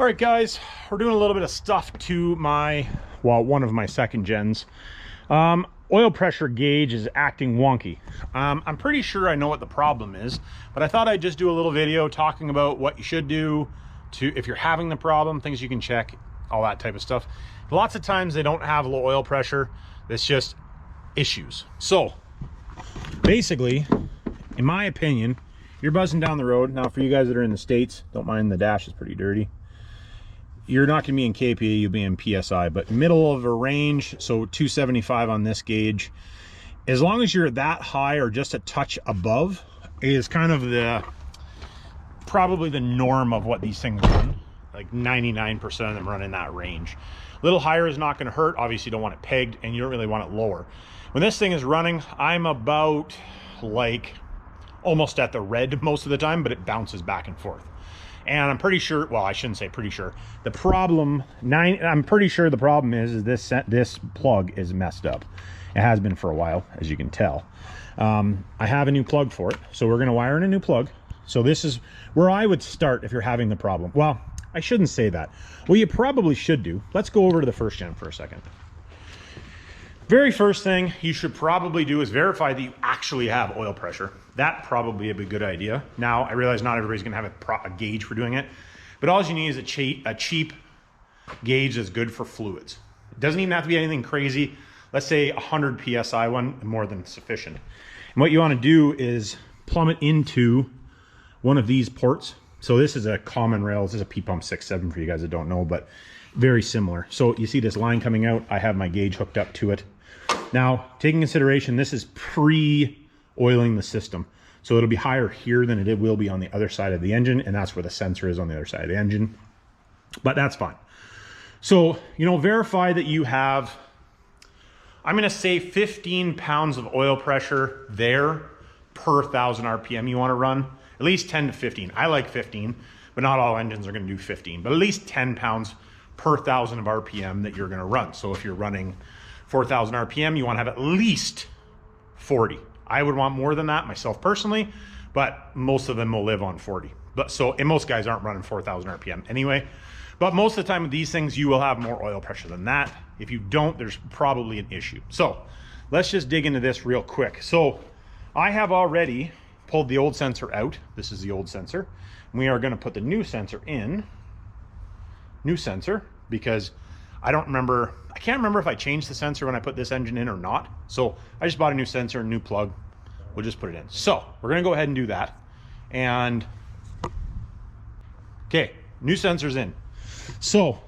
All right, guys, we're doing a little bit of stuff to my, well, one of my second gens. Oil pressure gauge is acting wonky. I'm pretty sure I know what the problem is, but I thought I'd just do a little video talking about what you should do to, if you're having the problem, things you can check, all that type of stuff. Lots of times they don't have low oil pressure. It's just issues. So basically, in my opinion, you're buzzing down the road. Now, for you guys that are in the States, don't mind the dash is pretty dirty. You're not going to be in kPa, you'll be in PSI, but middle of a range, so 275 on this gauge. As long as you're that high or just a touch above is kind of the, probably the norm of what these things run. Like 99% of them run in that range. A little higher is not going to hurt. Obviously you don't want it pegged and you don't really want it lower. When this thing is running, I'm about like almost at the red most of the time, but it bounces back and forth. And I'm pretty sure, well, I shouldn't say pretty sure. The problem, I'm pretty sure the problem is this plug is messed up. It has been for a while, as you can tell. I have a new plug for it, so we're gonna wire in a new plug. So this is where I would start if you're having the problem. Well, I shouldn't say that. Well, you probably should do. Let's go over to the first gen for a second. Very first thing you should probably do is verify that you actually have oil pressure. That probably be a good idea. Now, I realize not everybody's gonna have a gauge for doing it, but all you need is a cheap gauge that's good for fluids. It doesn't even have to be anything crazy. Let's say 100 PSI one, more than sufficient. And what you wanna do is plumb it into one of these ports. So this is a common rail. This is a P-Pump 6.7 for you guys that don't know, but very similar. So you see this line coming out. I have my gauge hooked up to it. Now, taking consideration, this is pre-oiling the system. So it'll be higher here than it will be on the other side of the engine, and that's where the sensor is on the other side of the engine. But that's fine. So, you know, verify that you have, I'm gonna say 15 pounds of oil pressure there per 1,000 RPM you wanna run. At least 10 to 15. I like 15, but not all engines are gonna do 15, but at least 10 pounds per 1,000 of RPM that you're gonna run. So if you're running 4,000 RPM, you wanna have at least 40. I would want more than that myself personally, but most of them will live on 40. But so, and most guys aren't running 4,000 RPM anyway. But most of the time with these things, you will have more oil pressure than that. If you don't, there's probably an issue. So let's just dig into this real quick. So I have already pulled the old sensor out. This is the old sensor. We are gonna put the new sensor in. New sensor, because I can't remember if I changed the sensor when I put this engine in or not. So I just bought a new sensor, a new plug. We'll just put it in. So we're gonna go ahead and do that. And, okay, new sensor's in. So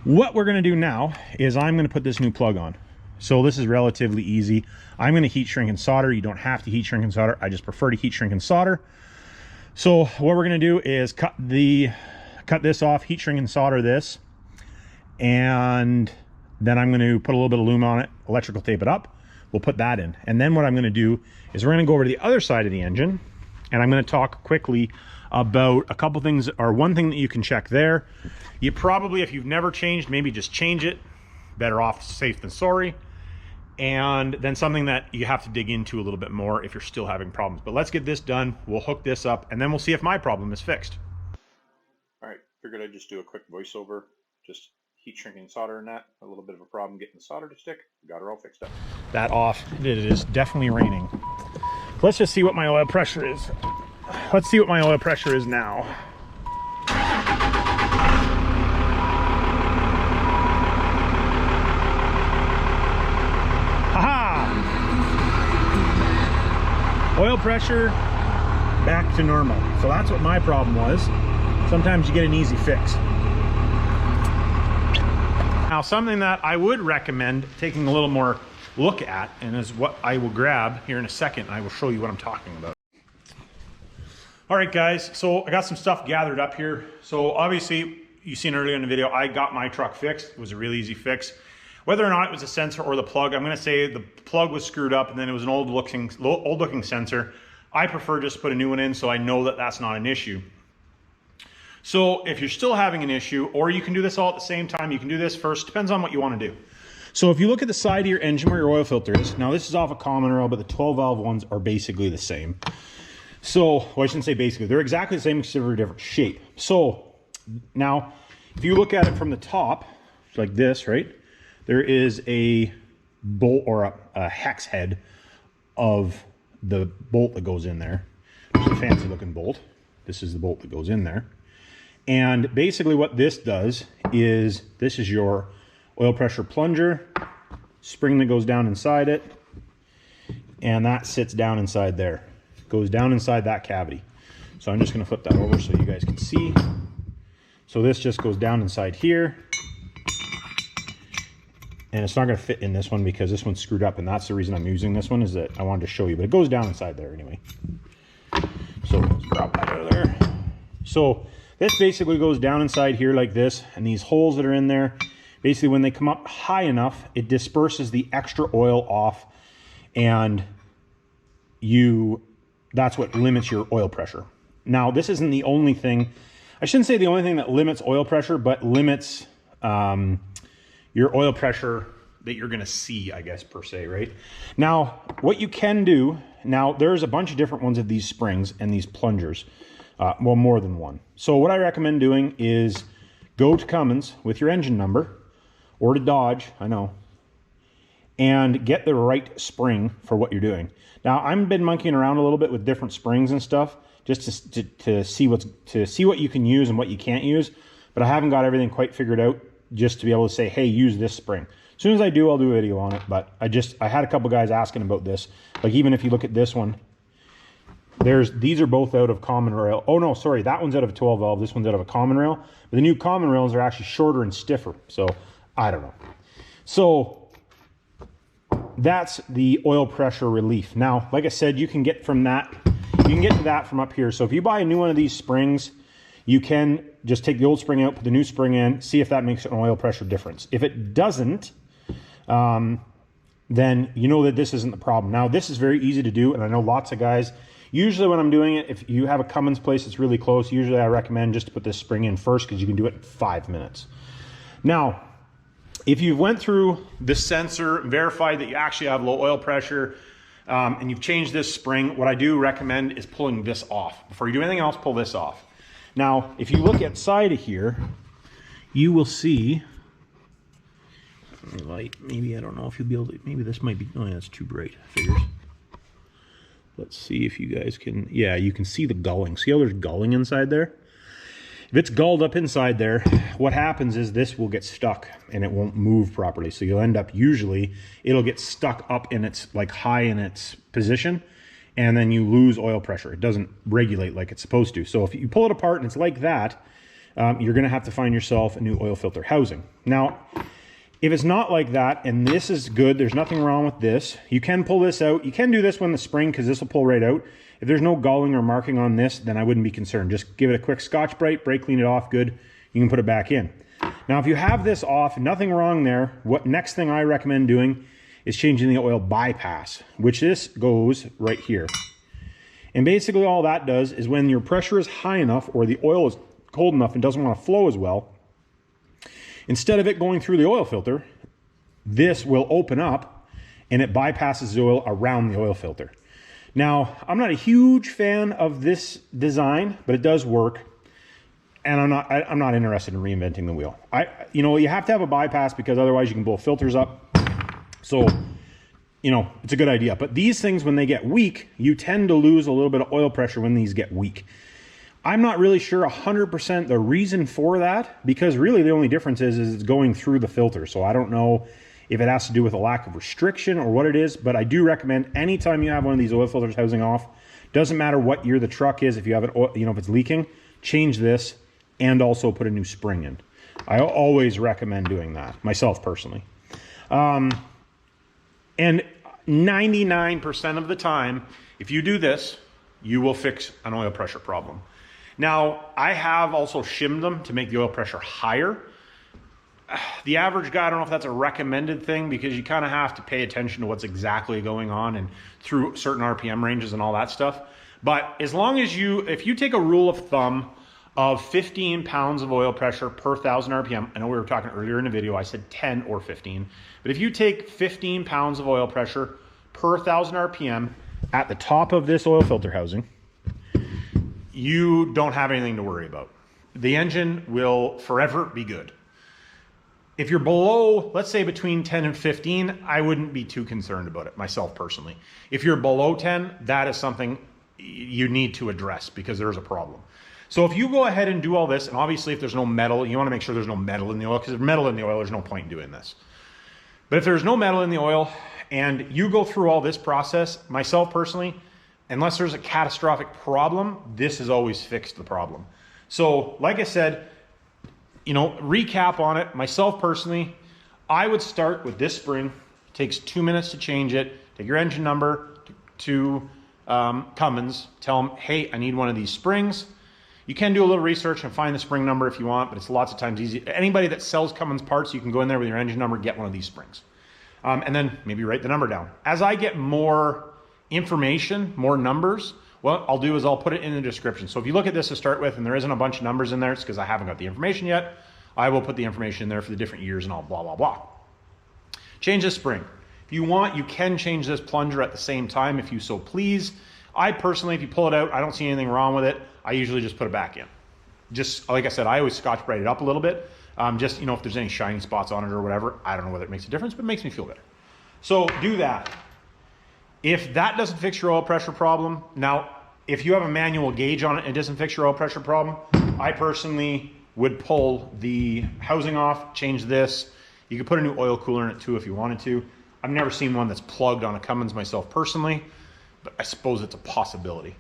what we're gonna do now is I'm gonna put this new plug on. So this is relatively easy. I'm gonna heat shrink and solder. You don't have to heat shrink and solder. I just prefer to heat shrink and solder. So what we're gonna do is cut this off, heat shrink and solder this. And then I'm going to put a little bit of lume on it, electrical tape it up. We'll put that in. And then what I'm going to do is we're going to go over to the other side of the engine, and I'm going to talk quickly about a couple things, or one thing that you can check there. You probably, if you've never changed, maybe just change it. Better off safe than sorry. And then something that you have to dig into a little bit more if you're still having problems. But let's get this done. We'll hook this up, and then we'll see if my problem is fixed. All right, figured I'd just do a quick voiceover. Just heat shrinking solder in that. A little bit of a problem getting the solder to stick. Got her all fixed up. That off. It is definitely raining. Let's just see what my oil pressure is. Let's see what my oil pressure is now. Haha! Oil pressure back to normal. So that's what my problem was. Sometimes you get an easy fix. Now, something that I would recommend taking a little more look at, and is what I will grab here in a second, and I will show you what I'm talking about. All right, guys, so I got some stuff gathered up here. So obviously, you seen earlier in the video, I got my truck fixed. It was a really easy fix. Whether or not it was a sensor or the plug, I'm gonna say the plug was screwed up, and then it was an old looking sensor. I prefer just to put a new one in so I know that that's not an issue. So if you're still having an issue, or you can do this all at the same time, you can do this first, depends on what you want to do. So if you look at the side of your engine where your oil filter is, now this is off a common rail, but the 12 valve ones are basically the same. So, well, I shouldn't say basically, they're exactly the same except for a different shape. So Now, if you look at it from the top, like this, right, there is a bolt or a hex head of the bolt that goes in there. It's a fancy looking bolt. This is the bolt that goes in there. And basically what this does is, this is your oil pressure plunger, spring that goes down inside it, and that sits down inside there. Goes down inside that cavity. So I'm just going to flip that over so you guys can see. So this just goes down inside here. And it's not going to fit in this one because this one's screwed up, and that's the reason I'm using this one, is that I wanted to show you, but it goes down inside there anyway. So let's drop that out of there. So this basically goes down inside here like this, and these holes that are in there, basically when they come up high enough, it disperses the extra oil off, and that's what limits your oil pressure. Now, this isn't the only thing, I shouldn't say the only thing that limits oil pressure, but limits your oil pressure that you're gonna see, I guess, per se, right? Now, what you can do, now there's a bunch of different ones of these springs and these plungers. Well, more than one. So what I recommend doing is go to Cummins with your engine number, or to Dodge, I know, and get the right spring for what you're doing. Now, I've been monkeying around a little bit with different springs and stuff, just to see what you can use and what you can't use, but I haven't got everything quite figured out just to be able to say, hey, use this spring. As soon as I do, I'll do a video on it, but I had a couple guys asking about this. Like, even if you look at this one, these are both out of common rail. Oh no, sorry, that one's out of a 12 valve, this one's out of a common rail. But the new common rails are actually shorter and stiffer, so I don't know. So that's the oil pressure relief. Now, like I said, you can get to that from up here. So if you buy a new one of these springs, you can just take the old spring out, put the new spring in, see if that makes an oil pressure difference. If it doesn't, then you know that this isn't the problem. Now, this is very easy to do, and I know lots of guys, usually when I'm doing it, if you have a Cummins place that's really close, usually I recommend just to put this spring in first, because you can do it in 5 minutes. Now, if you went through the sensor, verified that you actually have low oil pressure, and you've changed this spring, what I do recommend is pulling this off. Before you do anything else, pull this off. Now, if you look outside of here, you will see, light, maybe, I don't know if you'll be able to, maybe this might be, oh yeah, it's too bright, figures. Let's see if you guys can, yeah, you can see the gulling. See how there's gulling inside there? If it's gulled up inside there, what happens is this will get stuck and it won't move properly. So you'll end up, usually, it'll get stuck up in its, like, high in its position, and then you lose oil pressure. It doesn't regulate like it's supposed to. So if you pull it apart and it's like that, you're gonna have to find yourself a new oil filter housing. Now, if it's not like that, and this is good, there's nothing wrong with this, you can pull this out. You can do this one in the spring, because this will pull right out. If there's no gulling or marking on this, then I wouldn't be concerned. Just give it a quick Scotch-Brite, brake clean it off, good. You can put it back in. Now, if you have this off, nothing wrong there, what next thing I recommend doing is changing the oil bypass, which this goes right here. And basically all that does is when your pressure is high enough, or the oil is cold enough and doesn't want to flow as well, instead of it going through the oil filter, this will open up and it bypasses the oil around the oil filter. Now, I'm not a huge fan of this design, but it does work. And I'm not interested in reinventing the wheel. You know, you have to have a bypass, because otherwise you can blow filters up. So, you know, it's a good idea. But these things, when they get weak, you tend to lose a little bit of oil pressure when these get weak. I'm not really sure 100% the reason for that, because really the only difference is it's going through the filter. So I don't know if it has to do with a lack of restriction or what it is, but I do recommend anytime you have one of these oil filters housing off, doesn't matter what year the truck is, if you have it, you know, if it's leaking, change this and also put a new spring in. I always recommend doing that, myself personally. And 99% of the time, if you do this, you will fix an oil pressure problem. Now, I have also shimmed them to make the oil pressure higher. The average guy, I don't know if that's a recommended thing, because you kind of have to pay attention to what's exactly going on and through certain RPM ranges and all that stuff. But as long as if you take a rule of thumb of 15 pounds of oil pressure per 1,000 RPM, I know we were talking earlier in the video, I said 10 or 15, but if you take 15 pounds of oil pressure per 1,000 RPM at the top of this oil filter housing, you don't have anything to worry about. the engine will forever be good. If you're below, let's say between 10 and 15, I wouldn't be too concerned about it, myself personally. If you're below 10, that is something you need to address because there's a problem. So if you go ahead and do all this, and obviously if there's no metal, you want to make sure there's no metal in the oil, because if there's metal in the oil, there's no point in doing this. But if there's no metal in the oil and you go through all this process, myself personally, unless there's a catastrophic problem, this has always fixed the problem. So like I said, you know, recap on it, myself personally, I would start with this spring. It takes 2 minutes to change it. Take your engine number to Cummins, tell them, hey, I need one of these springs. You can do a little research and find the spring number if you want, but it's lots of times easy. Anybody that sells Cummins parts, you can go in there with your engine number, get one of these springs. And then maybe write the number down. As I get more information, more numbers, what I'll do is I'll put it in the description. So if you look at this to start with and there isn't a bunch of numbers in there, it's because I haven't got the information yet. I will put the information in there for the different years and all blah, blah, blah. Change this spring. If you want, you can change this plunger at the same time if you so please. I personally, if you pull it out, I don't see anything wrong with it. I usually just put it back in. Just like I said, I always Scotch Brite it up a little bit. Just, you know, if there's any shiny spots on it or whatever, I don't know whether it makes a difference, but it makes me feel better. So do that. If that doesn't fix your oil pressure problem, now, if you have a manual gauge on it and it doesn't fix your oil pressure problem, I personally would pull the housing off, change this. You could put a new oil cooler in it too if you wanted to. I've never seen one that's plugged on a Cummins myself personally, but I suppose it's a possibility.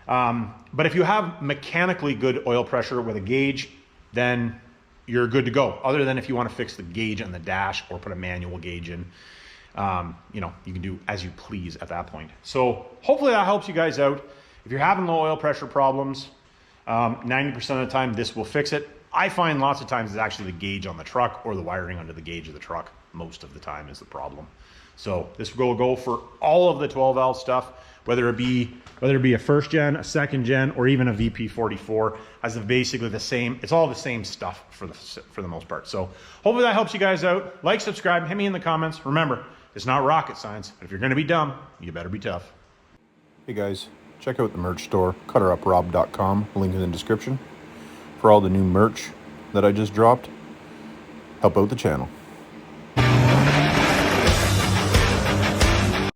But if you have mechanically good oil pressure with a gauge, then you're good to go. Other than if you want to fix the gauge on the dash or put a manual gauge in, you know, you can do as you please at that point. So hopefully that helps you guys out. If you're having low oil pressure problems, 90% of the time this will fix it. I find lots of times it's actually the gauge on the truck or the wiring under the gauge of the truck most of the time is the problem. So this will go for all of the 12 valve stuff, whether it be a first gen, a second gen, or even a VP44, has basically the same. It's all the same stuff for the most part. So hopefully that helps you guys out. Like, subscribe, hit me in the comments. Remember, it's not rocket science, but if you're going to be dumb, you better be tough. Hey guys, check out the merch store, cutteruprob.com, link in the description for all the new merch that I just dropped. Help out the channel.